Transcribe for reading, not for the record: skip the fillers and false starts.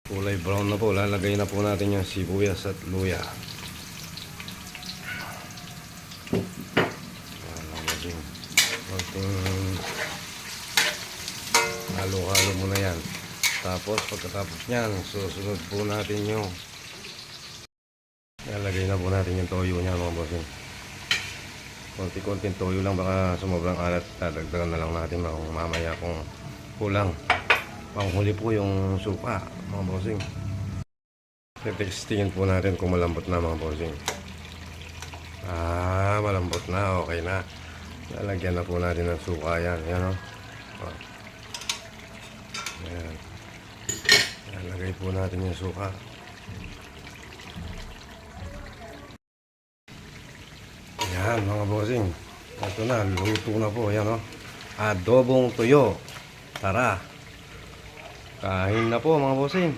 Kulay brown na po. Lalagay na po natin yung sibuyas at luya. Konting halo-halo muna yan. Tapos pagkatapos nyan, susunod po natin yung lalagay na po natin yung toyo nya mga bossing. Konti-konting toyo lang, baka sumobrang alat. Dadagdagan na lang natin mamaya kung kulang. Panghuli po yung suka mga bossing. Testingin po natin kung malambot na mga bossing. Malambot na, okay na. Lalagyan na po natin ng suka yan. Yan o. Yan. Lalagay po natin yung suka. Yan mga bossing. Ito na, luto na po. Yan o. Adobong tuyo. Tara. Kain na po mga bossing.